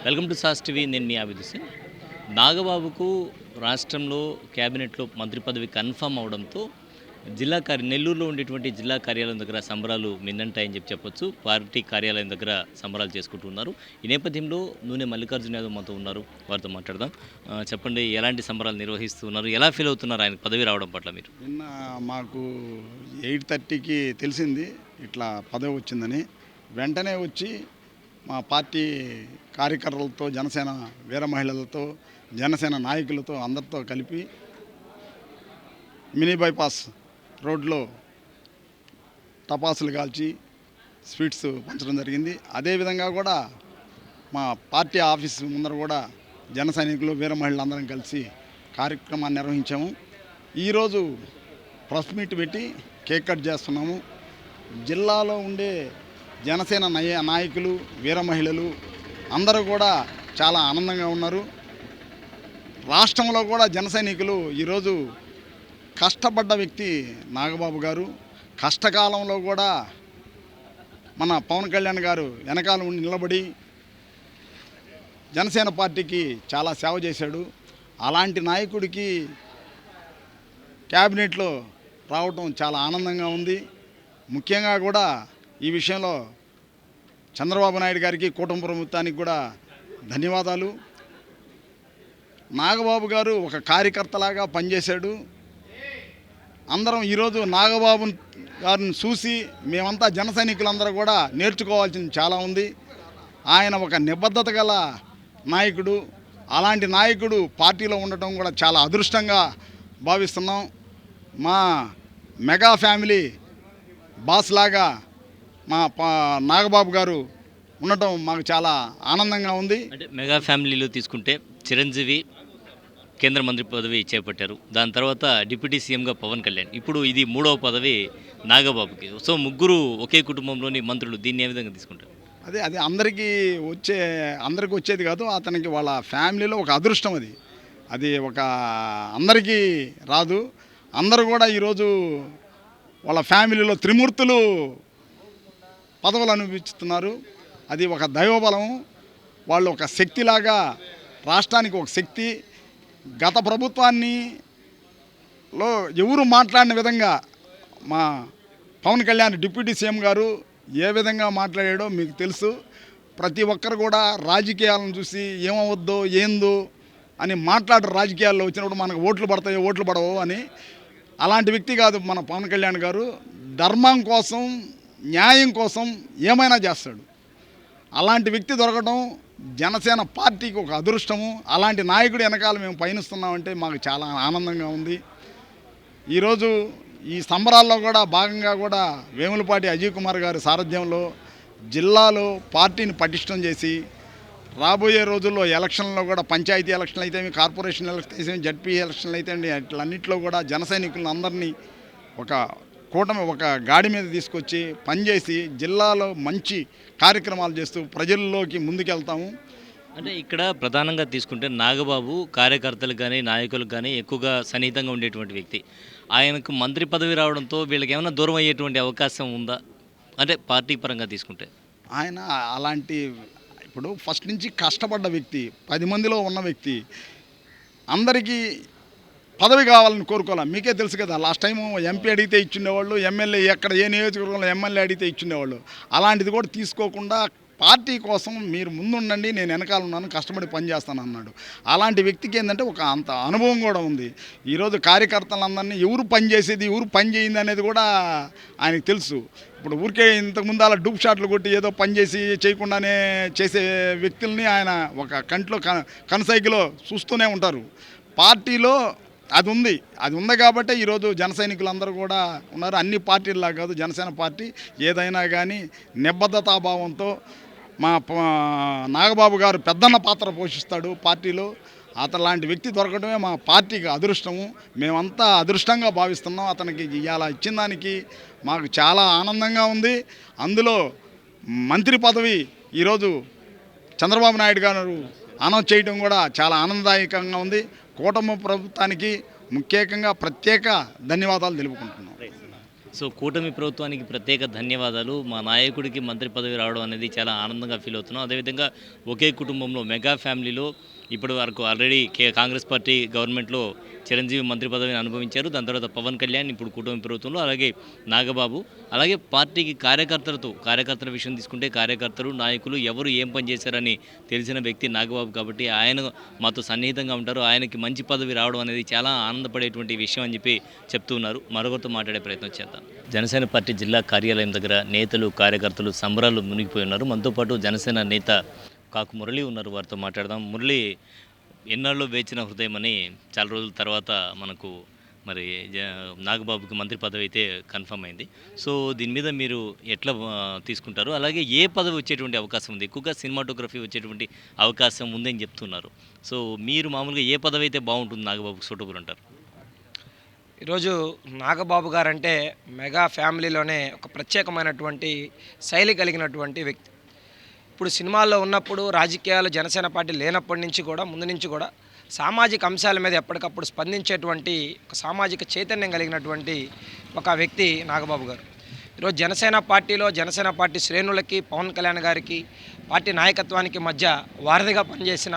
Welcome to sauce TV. నేను మీ ఆబిద్ హుస్సేన్. నాగబాబుకు రాష్ట్రంలో క్యాబినెట్లో మంత్రి పదవి కన్ఫర్మ్ అవడంతో నెల్లూరులో ఉండేటువంటి జిల్లా కార్యాలయం దగ్గర సంబరాలు మిన్నంటాయని చెప్పొచ్చు. పార్టీ కార్యాలయం దగ్గర సంబరాలు చేసుకుంటున్నారు. ఈ నేపథ్యంలో నూనె మల్లికార్జున యాదవ్ మనతో ఉన్నారు, వారితో మాట్లాడదాం. చెప్పండి, ఎలాంటి సంబరాలు నిర్వహిస్తున్నారు, ఎలా ఫీల్ అవుతున్నారు ఆయన పదవి రావడం పట్ల? మీరు నిన్న మాకు 8:30కి తెలిసింది ఇట్లా పదవి వచ్చిందని. వెంటనే వచ్చి మా పార్టీ కార్యకర్తలతో, జనసేన వీర మహిళలతో, జనసేన నాయకులతో అందరితో కలిపి మినీ బైపాస్ రోడ్లో టపాసులు కాల్చి స్వీట్స్ పంచడం జరిగింది. అదేవిధంగా కూడా మా పార్టీ ఆఫీస్ ముందర కూడా జన సైనికులు, వీర మహిళలు అందరం కలిసి కార్యక్రమాన్ని నిర్వహించాము. ఈరోజు ప్రెస్ మీట్ పెట్టి కేక్ కట్ చేస్తున్నాము. జిల్లాలో ఉండే జనసేన నాయకులు, వీర మహిళలు అందరూ కూడా చాలా ఆనందంగా ఉన్నారు. రాష్ట్రంలో కూడా జన సైనికులు ఈరోజు కష్టపడ్డ వ్యక్తి నాగబాబు గారు. కష్టకాలంలో కూడా మన పవన్ కళ్యాణ్ గారు వెనకాల ఉండి నిలబడి జనసేన పార్టీకి చాలా సేవ చేశాడు. అలాంటి నాయకుడికి క్యాబినెట్లో రావటం చాలా ఆనందంగా ఉంది. ముఖ్యంగా కూడా ఈ విషయంలో చంద్రబాబు నాయుడు గారికి, కూటమి ప్రభుత్వానికి కూడా ధన్యవాదాలు. నాగబాబు గారు ఒక కార్యకర్తలాగా పనిచేశాడు. అందరం ఈరోజు నాగబాబు గారిని చూసి మేమంతా జన సైనికులందరూ కూడా నేర్చుకోవాల్సింది చాలా ఉంది. ఆయన ఒక నిబద్ధత గల నాయకుడు. అలాంటి నాయకుడు పార్టీలో ఉండటం కూడా చాలా అదృష్టంగా భావిస్తున్నాం. మా మెగా ఫ్యామిలీ బాస్ లాగా మా నాగబాబు గారు ఉండటం మాకు చాలా ఆనందంగా ఉంది. అంటే మెగా ఫ్యామిలీలో తీసుకుంటే చిరంజీవి కేంద్ర మంత్రి పదవి చేపట్టారు. దాని తర్వాత డిప్యూటీ సీఎంగా పవన్ కళ్యాణ్, ఇప్పుడు ఇది 3వ పదవి నాగబాబుకి. సో ముగ్గురు ఒకే కుటుంబంలోని మంత్రులు. దీన్ని ఏ విధంగా తీసుకుంటారు? అది అందరికీ వచ్చేది కాదు. అతనికి వాళ్ళ ఫ్యామిలీలో ఒక అదృష్టం. అది ఒక అందరికీ రాదు. అందరూ కూడా ఈరోజు వాళ్ళ ఫ్యామిలీలో త్రిమూర్తులు పదవులు అనుభవిస్తున్నారు. అది ఒక దైవబలం. వాళ్ళు ఒక శక్తిలాగా, రాష్ట్రానికి ఒక శక్తి. గత ప్రభుత్వాన్నిలో ఎవరు మాట్లాడిన విధంగా మా పవన్ కళ్యాణ్ డిప్యూటీ సీఎం గారు ఏ విధంగా మాట్లాడాడో మీకు తెలుసు. ప్రతి ఒక్కరు కూడా రాజకీయాలను చూసి ఏమవద్దో ఏందో అని మాట్లాడరు. రాజకీయాల్లో వచ్చినప్పుడు మనకు ఓట్లు పడతాయో ఓట్లు పడవో అని. అలాంటి వ్యక్తి కాదు మన పవన్ కళ్యాణ్ గారు. ధర్మం కోసం, న్యాయం కోసం ఏమైనా చేస్తాడు. అలాంటి వ్యక్తి దొరకడం జనసేన పార్టీకి ఒక అదృష్టము. అలాంటి నాయకుడు వెనకాల మేము పయనిస్తున్నామంటే మాకు చాలా ఆనందంగా ఉంది. ఈరోజు ఈ సంబరాల్లో కూడా భాగంగా కూడా వేములపాటి అజయ్ కుమార్ గారి సారథ్యంలో జిల్లాలో పార్టీని పటిష్టం చేసి రాబోయే రోజుల్లో ఎలక్షన్లో కూడా, పంచాయతీ ఎలక్షన్లు అయితే, కార్పొరేషన్ ఎలక్షన్ అయితే, జడ్పీ ఎలక్షన్లు అయితే, అన్నింటిలో కూడా జన సైనికులను అందరినీ ఒక కూటమి ఒక గాడి మీద తీసుకొచ్చి పనిచేసి జిల్లాలో మంచి కార్యక్రమాలు చేస్తూ ప్రజల్లోకి ముందుకెళ్తాము. అంటే ఇక్కడ ప్రధానంగా తీసుకుంటే నాగబాబు కార్యకర్తలకు కానీ, నాయకులకు కానీ ఎక్కువగా సన్నిహితంగా ఉండేటువంటి వ్యక్తి. ఆయనకు మంత్రి పదవి రావడంతో వీళ్ళకి ఏమైనా దూరం అయ్యేటువంటి అవకాశం ఉందా? అంటే పార్టీ పరంగా తీసుకుంటే ఆయన అలాంటి ఇప్పుడు ఫస్ట్ నుంచి కష్టపడ్డ వ్యక్తి, 10 మందిలో ఉన్న వ్యక్తి. అందరికీ పదవి కావాలని కోరుకోవాలి. మీకే తెలుసు కదా, లాస్ట్ టైము ఎంపీ అడిగితే ఇచ్చిండేవాళ్ళు, ఎమ్మెల్యే ఎక్కడ ఏ నియోజకవర్గంలో ఎమ్మెల్యే అడిగితే ఇచ్చిండేవాళ్ళు. అలాంటిది కూడా తీసుకోకుండా పార్టీ కోసం మీరు ముందుండండి, నేను వెనకాల ఉన్నాను, కష్టపడి పనిచేస్తాను అన్నాడు. అలాంటి వ్యక్తికి ఏంటంటే ఒక అంత అనుభవం కూడా ఉంది. ఈరోజు కార్యకర్తలందరినీ ఎవరు పని చేసేది, ఎవరు పని చేయింది అనేది కూడా ఆయనకు తెలుసు. ఇప్పుడు ఊరికే ఇంతకుముందు అలా డూప్ షాట్లు కొట్టి ఏదో పని చేసి చేయకుండానే చేసే వ్యక్తుల్ని ఆయన ఒక కంట్లో కనసైకిలో చూస్తూనే ఉంటారు. పార్టీలో అది ఉంది కాబట్టి ఈరోజు జన సైనికులందరూ కూడా ఉన్నారు. అన్ని పార్టీల్లా కాదు, జనసేన పార్టీ ఏదైనా కానీ నిబద్ధతాభావంతో మా నాగబాబు గారు పెద్దన్న పాత్ర పోషిస్తాడు పార్టీలో. అతలాంటి వ్యక్తి దొరకడమే మా పార్టీకి అదృష్టము. మేమంతా అదృష్టంగా భావిస్తున్నాం. అతనికి ఇవాళ ఇచ్చిన దానికి మాకు చాలా ఆనందంగా ఉంది. అందులో మంత్రి పదవి ఈరోజు చంద్రబాబు నాయుడు గారు అనౌన్స్ చేయడం కూడా చాలా ఆనందదాయకంగా ఉంది. కూటమి ప్రభుత్వానికి ముఖ్యంగా ప్రత్యేక ధన్యవాదాలు తెలుపుకుంటున్నాం. సో కూటమి ప్రభుత్వానికి ప్రత్యేక ధన్యవాదాలు. మా నాయకుడికి మంత్రి పదవి రావడం అనేది చాలా ఆనందంగా ఫీల్ అవుతున్నాం. అదేవిధంగా ఒకే కుటుంబంలో మెగా ఫ్యామిలీలో ఇప్పటి వరకు ఆల్రెడీ కాంగ్రెస్ పార్టీ గవర్నమెంట్లో చిరంజీవి మంత్రి పదవిని అనుభవించారు. దాని తర్వాత పవన్ కళ్యాణ్ ఇప్పుడు కూటమి ప్రభుత్వంలో, అలాగే నాగబాబు, అలాగే పార్టీకి కార్యకర్తల విషయం తీసుకుంటే కార్యకర్తలు నాయకులు ఎవరు ఏం పని చేశారని తెలిసిన వ్యక్తి నాగబాబు కాబట్టి ఆయన మాతో సన్నిహితంగా ఉంటారు. ఆయనకి మంచి పదవి రావడం అనేది చాలా ఆనందపడేటువంటి విషయం అని చెప్పి చెప్తున్నారు. మరొకరితో మాట్లాడే ప్రయత్నం చేద్దాం. జనసేన పార్టీ జిల్లా కార్యాలయం దగ్గర నేతలు కార్యకర్తలు సంబరాలు మునిగిపోయి ఉన్నారు. మనతో పాటు జనసేన నేత కాకు మురళి ఉన్నారు. వారితో మాట్లాడదాం. మురళి, ఎన్నాళ్ళు వేచిన హృదయం అని చాలా రోజుల తర్వాత మనకు మరి నాగబాబుకి మంత్రి పదవి అయితే కన్ఫర్మ్ అయింది. సో దీని మీద మీరు ఎట్లా తీసుకుంటారు? అలాగే ఏ పదవి వచ్చేటువంటి అవకాశం ఉంది? ఎక్కువగా సినిమాటోగ్రఫీ వచ్చేటువంటి అవకాశం ఉందని చెప్తున్నారు. సో మీరు మామూలుగా ఏ పదవి అయితే బాగుంటుంది నాగబాబుకి సూటబుల్ అంటారు? ఈరోజు నాగబాబు గారంటే మెగా ఫ్యామిలీలోనే ఒక ప్రత్యేకమైనటువంటి శైలి కలిగినటువంటి వ్యక్తి. ఇప్పుడు సినిమాల్లో ఉన్నప్పుడు, రాజకీయాలు జనసేన పార్టీ లేనప్పటి నుంచి కూడా, ముందు నుంచి కూడా సామాజిక అంశాల మీద ఎప్పటికప్పుడు స్పందించేటువంటి ఒక సామాజిక చైతన్యం కలిగినటువంటి ఒక వ్యక్తి నాగబాబు గారు. ఈరోజు జనసేన పార్టీ శ్రేణులకి, పవన్ కళ్యాణ్ గారికి, పార్టీ నాయకత్వానికి మధ్య వారధిగా పనిచేసిన,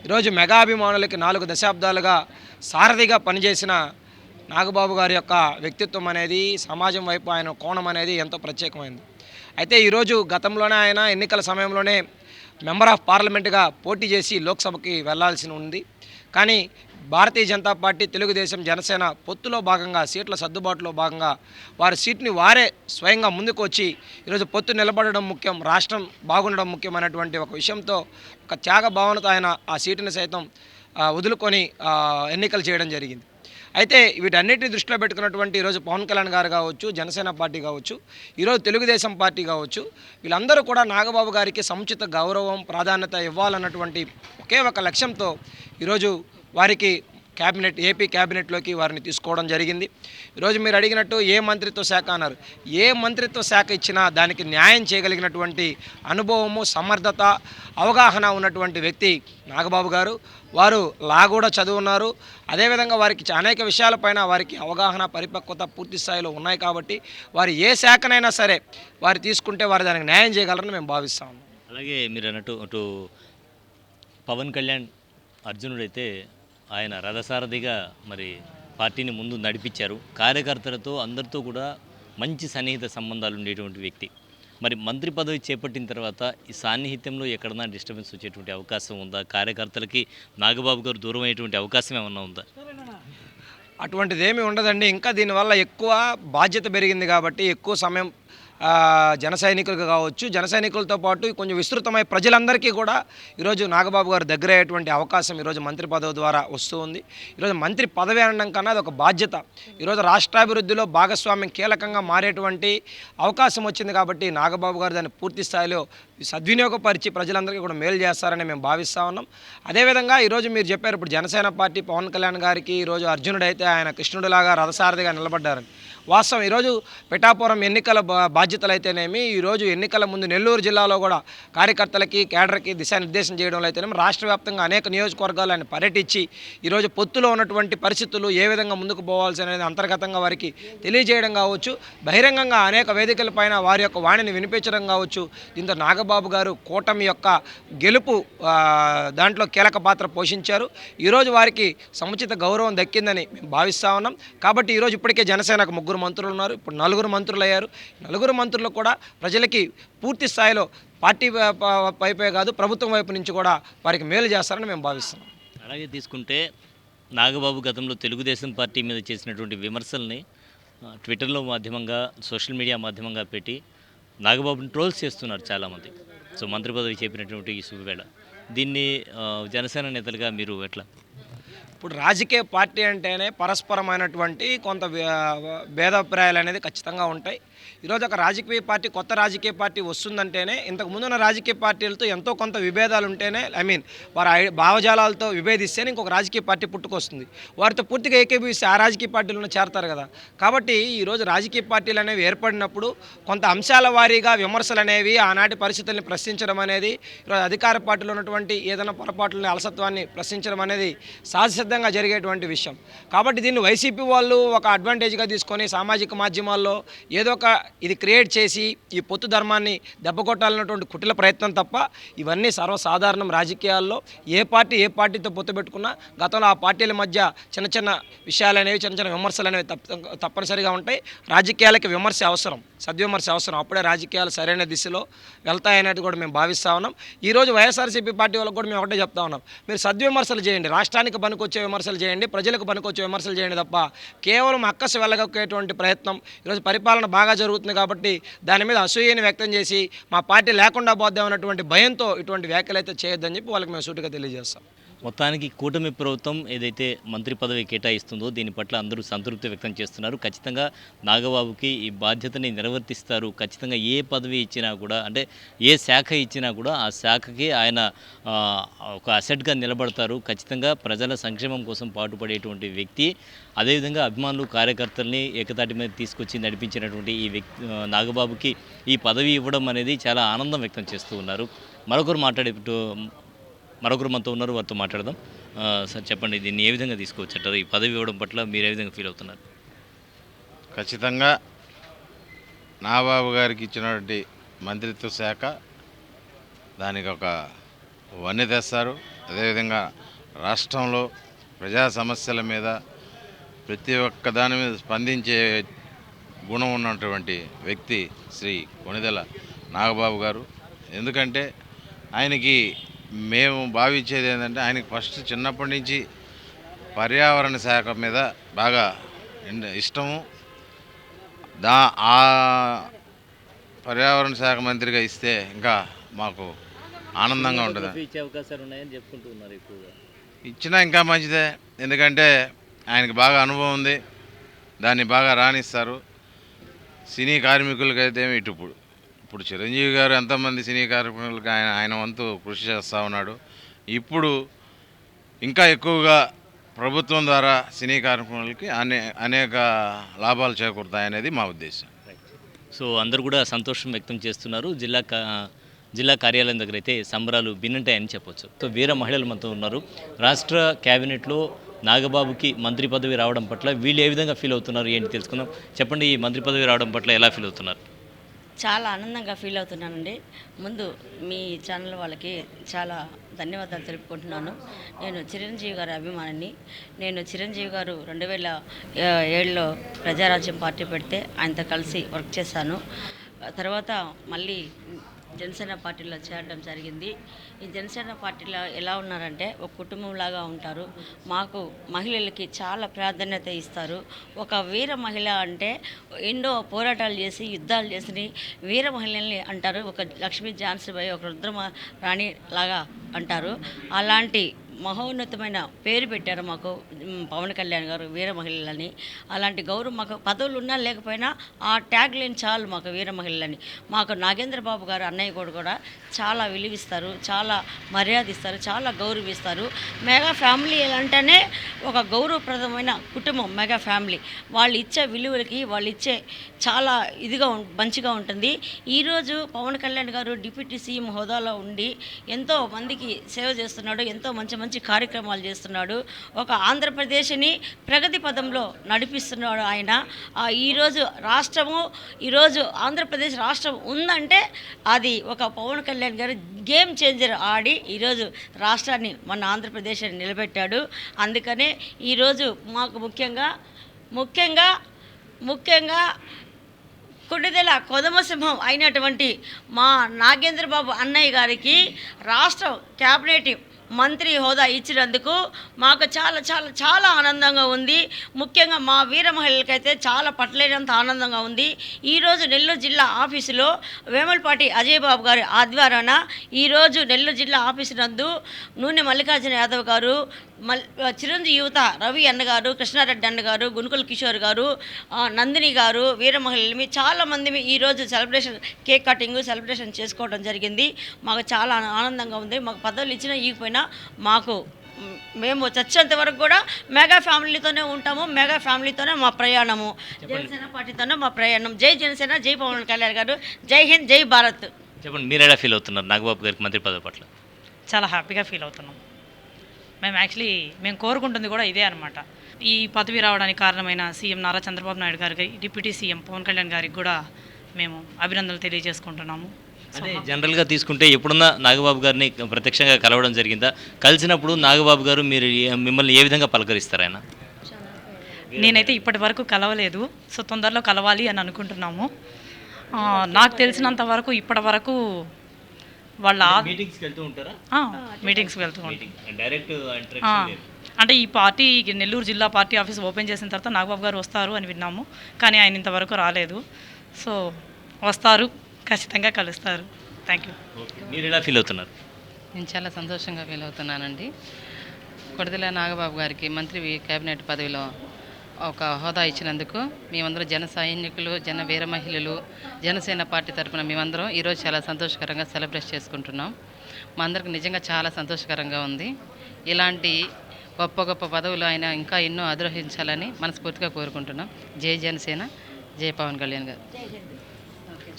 ఈరోజు మెగా అభిమానులకి 4 దశాబ్దాలుగా సారథిగా పనిచేసిన నాగబాబు గారి యొక్క వ్యక్తిత్వం అనేది, సమాజం వైపు ఆయన కోణం అనేది ఎంతో ప్రత్యేకమైంది. అయితే ఈరోజు గతంలోనే ఆయన ఎన్నికల సమయంలోనే మెంబర్ ఆఫ్ పార్లమెంట్గా పోటీ చేసి లోక్సభకి వెళ్లాల్సి ఉంది. కానీ భారతీయ జనతా పార్టీ, తెలుగుదేశం, జనసేన పొత్తులో భాగంగా, సీట్ల సర్దుబాటులో భాగంగా వారి సీట్ని వారే స్వయంగా ముందుకు వచ్చి ఈరోజు పొత్తు నిలబడడం ముఖ్యం, రాష్ట్రం బాగుండడం ముఖ్యమైనటువంటి ఒక విషయంతో ఒక త్యాగ భావనతో ఆయన ఆ సీటుని సైతం వదులుకొని ఎన్నికలు చేయడం జరిగింది. అయితే వీటన్నిటిని దృష్టిలో పెట్టుకున్నటువంటి ఈరోజు పవన్ కళ్యాణ్ గారు కావచ్చు, జనసేన పార్టీ కావచ్చు, ఈరోజు తెలుగుదేశం పార్టీ కావచ్చు, వీళ్ళందరూ కూడా నాగబాబు గారికి సముచిత గౌరవం, ప్రాధాన్యత ఇవ్వాలన్నటువంటి ఒకే ఒక లక్ష్యంతో ఈరోజు వారికి ఏపీ క్యాబినెట్లోకి వారిని తీసుకోవడం జరిగింది. ఈరోజు మీరు అడిగినట్టు ఏ మంత్రిత్వ శాఖ అన్నారు. ఏ మంత్రిత్వ శాఖ ఇచ్చినా దానికి న్యాయం చేయగలిగినటువంటి అనుభవము, సమర్థత, అవగాహన ఉన్నటువంటి వ్యక్తి నాగబాబు గారు. వారు లా కూడా చదువున్నారు. అదేవిధంగా వారికి అనేక విషయాలపైన వారికి అవగాహన, పరిపక్వత పూర్తి స్థాయిలో ఉన్నాయి కాబట్టి వారు ఏ శాఖనైనా సరే వారు తీసుకుంటే వారు దానికి న్యాయం చేయగలరని మేము భావిస్తాము. అలాగే మీరు అన్నట్టు అటు పవన్ కళ్యాణ్ అర్జునుడైతే ఆయన రథసారథిగా మరి పార్టీని ముందు నడిపించారు. కార్యకర్తలతో అందరితో కూడా మంచి సన్నిహిత సంబంధాలు ఉండేటువంటి వ్యక్తి. మరి మంత్రి పదవి చేపట్టిన తర్వాత ఈ సాన్నిహిత్యంలో ఎక్కడన్నా డిస్టర్బెన్స్ వచ్చేటువంటి అవకాశం ఉందా? కార్యకర్తలకి నాగబాబు గారు దూరం అయ్యేటువంటి అవకాశం ఏమన్నా ఉందా? అటువంటిది ఏమీ ఉండదండి. ఇంకా దీనివల్ల ఎక్కువ బాధ్యత పెరిగింది కాబట్టి ఎక్కువ సమయం జన సైనికులకు కావచ్చు, జన సైనికులతో పాటు కొంచెం విస్తృతమై ప్రజలందరికీ కూడా ఈరోజు నాగబాబు గారు దగ్గర అయ్యేటువంటి అవకాశం ఈరోజు మంత్రి పదవి ద్వారా వస్తూ ఉంది. ఈరోజు మంత్రి పదవి అనడం కన్నా అది ఒక బాధ్యత. ఈరోజు రాష్ట్రాభివృద్ధిలో భాగస్వామ్యం కీలకంగా మారేటువంటి అవకాశం వచ్చింది కాబట్టి నాగబాబు గారు దాన్ని పూర్తి స్థాయిలో సద్వినియోగపరిచి ప్రజలందరికీ కూడా మేలు చేస్తారని మేము భావిస్తూ ఉన్నాం. అదేవిధంగా ఈరోజు మీరు చెప్పారు, ఇప్పుడు జనసేన పార్టీ పవన్ కళ్యాణ్ గారికి ఈరోజు అర్జునుడైతే ఆయన కృష్ణుడిలాగా రథసారథిగా నిలబడ్డారని వాస్తవం. ఈరోజు పిఠాపురం ఎన్నికల బాధ్యతలు అయితేనేమి, ఈరోజు ఎన్నికల ముందు నెల్లూరు జిల్లాలో కూడా కార్యకర్తలకి, కేడర్కి దిశానిర్దేశం చేయడంలో అయితేనేమి రాష్ట్ర వ్యాప్తంగా అనేక నియోజకవర్గాలు ఆయన పర్యటించి ఈరోజు పొత్తులో ఉన్నటువంటి పరిస్థితులు ఏ విధంగా ముందుకు పోవాల్సి అనేది అంతర్గతంగా వారికి తెలియజేయడం కావచ్చు, బహిరంగంగా అనేక వేదికలపైన వారి యొక్క వాణిని వినిపించడం కావచ్చు. దీంతో నాగబాబు గారు కూటమి యొక్క గెలుపు దాంట్లో కీలక పాత్ర పోషించారు. ఈరోజు వారికి సముచిత గౌరవం దక్కిందని మేము భావిస్తూ ఉన్నాం. కాబట్టి ఈరోజు ఇప్పటికే జనసేనకు 3 మంత్రులు ఉన్నారు, ఇప్పుడు 4 మంత్రులు అయ్యారు. 4 మంత్రులు కూడా ప్రజలకి పూర్తి స్థాయిలో పార్టీ వైపే కాదు ప్రభుత్వం వైపు నుంచి కూడా వారికి మేలు చేస్తారని మేము భావిస్తున్నాం. అలాగే తీసుకుంటే నాగబాబు గతంలో తెలుగుదేశం పార్టీ మీద చేసినటువంటి విమర్శల్ని ట్విట్టర్లో మాధ్యమంగా, సోషల్ మీడియా మాధ్యమంగా పెట్టి నాగబాబుని ట్రోల్స్ చేస్తున్నారు చాలామంది. సో మంత్రి పదవి చెప్పినటువంటి ఈ శుభవేళ దీన్ని జనసేన నేతలుగా మీరు ఎట్లా? ఇప్పుడు రాజకీయ పార్టీ అంటేనే పరస్పరమైనటువంటి కొంత భేదాభిప్రాయాలు అనేది ఖచ్చితంగా ఉంటాయి. ఈరోజు ఒక రాజకీయ పార్టీ, కొత్త రాజకీయ పార్టీ వస్తుందంటేనే ఇంతకు ముందున్న రాజకీయ పార్టీలతో ఎంతో కొంత విభేదాలు ఉంటేనే, వారి భావజాలాలతో విభేదిస్తేనే ఇంకొక రాజకీయ పార్టీ పుట్టుకొస్తుంది. వారితో పూర్తిగా ఏకీభవిస్తే ఆ రాజకీయ పార్టీలను చేరతారు కదా. కాబట్టి ఈరోజు రాజకీయ పార్టీలు అనేవి ఏర్పడినప్పుడు కొంత అంశాల వారీగా విమర్శలు అనేవి, ఆనాటి పరిస్థితుల్ని ప్రశ్నించడం అనేది, ఈరోజు అధికార పార్టీలో ఉన్నటువంటి ఏదైనా పొరపాట్లని, అలసత్వాన్ని ప్రశ్నించడం అనేది సహజసిద్ధంగా జరిగేటువంటి విషయం. కాబట్టి దీన్ని వైసీపీ వాళ్ళు ఒక అడ్వాంటేజ్గా తీసుకొని సామాజిక మాధ్యమాల్లో ఏదో ఒక ఇది క్రియేట్ చేసి ఈ పొత్తు ధర్మాన్ని దెబ్బకొట్టాలన్నటువంటి కుటిల ప్రయత్నం తప్ప ఇవన్నీ సర్వసాధారణం. రాజకీయాల్లో ఏ పార్టీతో పొత్తు పెట్టుకున్నా గతంలో ఆ పార్టీల మధ్య చిన్న చిన్న విషయాలు అనేవి, చిన్న చిన్న విమర్శలు అనేవి తప్పనిసరిగా ఉంటాయి. రాజకీయాలకి విమర్శ అవసరం, సద్విమర్శ అవసరం. అప్పుడే రాజకీయాలు సరైన దిశలో వెళ్తాయనేది కూడా మేము భావిస్తూ ఉన్నాం. ఈరోజు వైఎస్ఆర్సీపీ పార్టీ వాళ్ళకి కూడా మేము ఒకటే చెప్తా ఉన్నాం, మీరు సద్విమర్శలు చేయండి, రాష్ట్రానికి పనికొచ్చే విమర్శలు చేయండి, ప్రజలకు పనికొచ్చే విమర్శలు చేయండి తప్ప కేవలం అక్కసు వెళ్ళగొక్కేటువంటి ప్రయత్నం. ఈరోజు పరిపాలన బాగా జరుగుతుంది కాబట్టి దాని మీద అసూయని వ్యక్తం చేసి మా పార్టీ లేకుండా పోద్దామన్నటువంటి భయంతో ఇటువంటి వ్యాఖ్యలు అయితే చేయొద్దని చెప్పి వాళ్ళకి మేము సూటిగా తెలియజేస్తాం. మొత్తానికి కూటమి ప్రభుత్వం ఏదైతే మంత్రి పదవి కేటాయిస్తుందో దీని పట్ల అందరూ సంతృప్తి వ్యక్తం చేస్తున్నారు. ఖచ్చితంగా నాగబాబుకి ఈ బాధ్యతని నిర్వర్తిస్తారు. ఖచ్చితంగా ఏ పదవి ఇచ్చినా కూడా, అంటే ఏ శాఖ ఇచ్చినా కూడా ఆ శాఖకి ఆయన ఒక అసెట్గా నిలబడతారు. ఖచ్చితంగా ప్రజల సంక్షేమం కోసం పాటుపడేటువంటి వ్యక్తి. అదేవిధంగా అభిమానులు, కార్యకర్తల్ని ఏకతాటి మీద తీసుకొచ్చి నడిపించినటువంటి ఈ వ్యక్తి నాగబాబుకి ఈ పదవి ఇవ్వడం అనేది చాలా ఆనందం వ్యక్తం చేస్తూ ఉన్నారు. మరొకరు మనతో ఉన్నారు, వారితో మాట్లాడదాం. సార్ చెప్పండి, దీన్ని ఏ విధంగా తీసుకోవచ్చంటారు? ఈ పదవి ఇవ్వడం పట్ల మీరు ఏ విధంగా ఫీల్ అవుతున్నారు? ఖచ్చితంగా నాగబాబు గారికి ఇచ్చినటువంటి మంత్రిత్వ శాఖ దానికి ఒక వన్నె తెస్తారు. అదేవిధంగా రాష్ట్రంలో ప్రజా సమస్యల మీద ప్రతి ఒక్క దాని మీద స్పందించే గుణం ఉన్నటువంటి వ్యక్తి శ్రీ కొణిదెల నాగబాబు గారు. ఎందుకంటే ఆయనకి మేము భావించేది ఏంటంటే, ఆయనకి ఫస్ట్ చిన్నప్పటి నుంచి పర్యావరణ శాఖ మీద బాగా ఇష్టము. ఆ పర్యావరణ శాఖ మంత్రిగా ఇస్తే ఇంకా మాకు ఆనందంగా ఉంటుంది. ఇచ్చే అవకాశాలు ఉన్నాయని చెప్పుకుంటూ ఉన్నారు ఎక్కువగా. ఇచ్చినా ఇంకా మంచిదే, ఎందుకంటే ఆయనకి బాగా అనుభవం ఉంది, దాన్ని బాగా రాణిస్తారు. సినీ కార్మికులకైతే ఇప్పుడు చిరంజీవి గారు ఎంతోమంది సినీ కార్మికులకు ఆయన వంతు కృషి చేస్తూ ఉన్నాడు. ఇప్పుడు ఇంకా ఎక్కువగా ప్రభుత్వం ద్వారా సినీ కార్మికులకి అనేక లాభాలు చేకూరుతాయనేది మా ఉద్దేశం. సో అందరూ కూడా సంతోషం వ్యక్తం చేస్తున్నారు. జిల్లా కార్యాలయం దగ్గర అయితే సంబరాలు భిన్నంటాయని చెప్పొచ్చు. సో వీర మహిళలు మనతో ఉన్నారు. రాష్ట్ర క్యాబినెట్లో నాగబాబుకి మంత్రి పదవి రావడం పట్ల వీళ్ళు ఏ విధంగా ఫీల్ అవుతున్నారు ఏంటి తెలుసుకుందాం. చెప్పండి, ఈ మంత్రి పదవి రావడం పట్ల ఎలా ఫీల్ అవుతున్నారు? చాలా ఆనందంగా ఫీల్ అవుతున్నానండి. ముందు మీ ఛానల్ వాళ్ళకి చాలా ధన్యవాదాలు తెలుపుకుంటున్నాను. నేను చిరంజీవి గారి అభిమానిని. నేను చిరంజీవి గారు 2007లో ప్రజారాజ్యం పార్టీ పెడితే ఆయనతో కలిసి వర్క్ చేశాను. తర్వాత మళ్ళీ జనసేన పార్టీలో చేరడం జరిగింది. ఈ జనసేన పార్టీలో ఎలా ఉన్నారంటే ఒక కుటుంబంలాగా ఉంటారు. మాకు మహిళలకి చాలా ప్రాధాన్యత ఇస్తారు. ఒక వీర మహిళ అంటే ఎన్నో పోరాటాలు చేసి యుద్ధాలు చేసి వీర మహిళల్ని అంటారు. ఒక లక్ష్మీ ఝాన్సీబాయి, ఒక రుద్రమ రాణి లాగా అంటారు. అలాంటి మహోన్నతమైన పేరు పెట్టారు మాకు పవన్ కళ్యాణ్ గారు వీర మహిళలని. అలాంటి గౌరవం మాకు పదవులు ఉన్నా లేకపోయినా ఆ ట్యాగ్ లైన్ చాలు మాకు వీర మహిళలని. మాకు నాగేంద్ర బాబు గారు అన్నయ్య కూడా చాలా విలువిస్తారు, చాలా మర్యాద ఇస్తారు, చాలా గౌరవిస్తారు. మెగా ఫ్యామిలీ అంటేనే ఒక గౌరవప్రదమైన కుటుంబం మెగా ఫ్యామిలీ. వాళ్ళు ఇచ్చే విలువలకి వాళ్ళు ఇచ్చే చాలా ఇదిగా మంచిగా ఉంటుంది. ఈరోజు పవన్ కళ్యాణ్ గారు డిప్యూటీ సీఎం హోదాలో ఉండి ఎంతో మందికి సేవ చేస్తున్నాడు, ఎంతో మంచి కార్యక్రమాలు చేస్తున్నాడు. ఒక ఆంధ్రప్రదేశ్ని ప్రగతి పదంలో నడిపిస్తున్నాడు ఆయన. ఈరోజు ఆంధ్రప్రదేశ్ రాష్ట్రం ఉందంటే అది ఒక పవన్ కళ్యాణ్ గారు గేమ్ చేంజర్ ఆడి ఈరోజు రాష్ట్రాన్ని మన ఆంధ్రప్రదేశ్ని నిలబెట్టాడు. అందుకనే ఈరోజు మాకు ముఖ్యంగా కొణిదెల కొదమసింహం అయినటువంటి మా నాగేంద్ర బాబు అన్నయ్య గారికి రాష్ట్రం క్యాబినెట్ మంత్రి హోదా ఇచ్చినందుకు మాకు చాలా చాలా చాలా ఆనందంగా ఉంది. ముఖ్యంగా మా వీర మహిళలకైతే చాలా పట్టలేనంత ఆనందంగా ఉంది. ఈరోజు నెల్లూరు జిల్లా ఆఫీసులో వేమలపాటి అజయ్ బాబు గారి ఆధ్వర్యాన ఈరోజు నెల్లూరు జిల్లా ఆఫీసు నందు నూనె మల్లికార్జున యాదవ్ గారు, చిరంజీవి యువత రవి అన్నగారు, కృష్ణారెడ్డి అన్నగారు, గునుకుల కిషోర్ గారు, నందిని గారు, వీర మహిళలు చాలామంది ఈరోజు సెలబ్రేషన్ కేక్ కటింగ్ సెలబ్రేషన్ చేసుకోవడం జరిగింది. మాకు చాలా ఆనందంగా ఉంది. మాకు పదవులు ఇచ్చినా ఇవ్వకపోయినా మేము చచ్చేంత వరకు కూడా మెగా ఫ్యామిలీతోనే ఉంటాము. మెగా ఫ్యామిలీతోనే మా ప్రయాణము, జనసేన పార్టీతోనే మా ప్రయాణం. జై జనసేన, జై పవన్ కళ్యాణ్ గారు, జై హింద్, జై భారత్. చెప్పండి, మీరు ఎలా ఫీల్ అవుతున్నారు నాగబాబు గారికి మంత్రి పదవి పట్ల? చాలా హ్యాపీగా ఫీల్ అవుతున్నాం. మేము కోరుకుంటుంది కూడా ఇదే అనమాట. ఈ పదవి రావడానికి కారణమైన సీఎం నారా చంద్రబాబు నాయుడు గారికి, డిప్యూటీ సీఎం పవన్ కళ్యాణ్ గారికి కూడా మేము అభినందనలు తెలియజేసుకుంటున్నాము. అంటే జనరల్గా తీసుకుంటే ఎప్పుడున్నా నాగబాబు గారిని ప్రత్యక్షంగా కలవడం జరిగిందా? కలిసినప్పుడు నాగబాబు గారు మిమ్మల్ని ఏ విధంగా పలకరిస్తారు ఆయన? నేనైతే ఇప్పటి వరకు కలవలేదు. సో తొందరలో కలవాలి అని అనుకుంటున్నాము. నాకు తెలిసినంత వరకు ఇప్పటి వరకు వాళ్ళ మీటింగ్స్కి వెళ్తూ ఉంటారా? మీటింగ్స్కి వెళ్తూ ఉంటాం. డైరెక్ట్ అంటే ఈ పార్టీ నెల్లూరు జిల్లా పార్టీ ఆఫీస్ ఓపెన్ చేసిన తర్వాత నాగబాబు గారు వస్తారు అని విన్నాము, కానీ ఆయన ఇంతవరకు రాలేదు. సో వస్తారు, ఖచ్చితంగా కలుస్తారు. Thank you. మీరు ఎలా ఫీల్ అవుతున్నారు? నేను చాలా సంతోషంగా ఫీల్ అవుతున్నానండి. కొడదెల నాగబాబు గారికి మంత్రి కేబినెట్ పదవిలో ఒక హోదా ఇచ్చినందుకు మేమందరం జన సైనికులు, జన వీర మహిళలు, జనసేన పార్టీ తరఫున మేమందరం ఈరోజు చాలా సంతోషకరంగా సెలబ్రేట్ చేసుకుంటున్నాం. మా అందరికి నిజంగా చాలా సంతోషకరంగా ఉంది. ఇలాంటి గొప్ప గొప్ప పదవులు ఆయన ఇంకా ఎన్నో అధిరోహించాలని మనస్ఫూర్తిగా కోరుకుంటున్నాం. జై జనసేన, జై పవన్ కళ్యాణ్ గారు.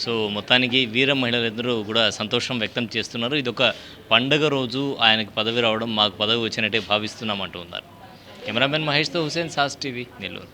సో మొత్తానికి వీర మహిళలందరూ కూడా సంతోషం వ్యక్తం చేస్తున్నారు. ఇది ఒక పండగ రోజు ఆయనకి పదవి రావడం, మాకు పదవి వచ్చినట్టే భావిస్తున్నామంటూ ఉన్నారు. కెమెరామెన్ మహేష్తో హుసేన్, సాస్ టీవీ, నెల్లూరు.